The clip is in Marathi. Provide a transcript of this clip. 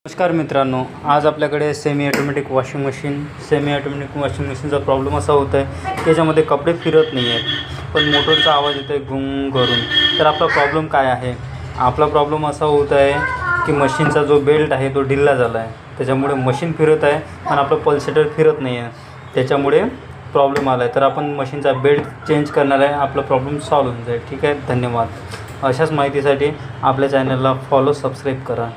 नमस्कार मित्रांनो, आज आपल्याकडे सेमी ऑटोमॅटिक वॉशिंग मशीनचा प्रॉब्लेम असा होत आहे की त्याच्यामध्ये कपडे फिरत नाही आहेत, पण मोटरचा आवाज येतो आहे गुंग करून. तर आपला प्रॉब्लेम काय आहे? आपला प्रॉब्लेम असा होत आहे की मशीनचा जो बेल्ट आहे तो ढिला झाला आहे, त्याच्यामुळे मशीन फिरत आहे पण आपलं पल्सेटर फिरत नाही आहे, त्याच्यामुळे प्रॉब्लेम आला आहे. तर आपण मशीनचा बेल्ट चेंज करणार आहे, आपला प्रॉब्लेम सॉल्व्ह होऊन जाईल. ठीक आहे, धन्यवाद. अशाच माहितीसाठी आपल्या चॅनलला सबस्क्राईब करा.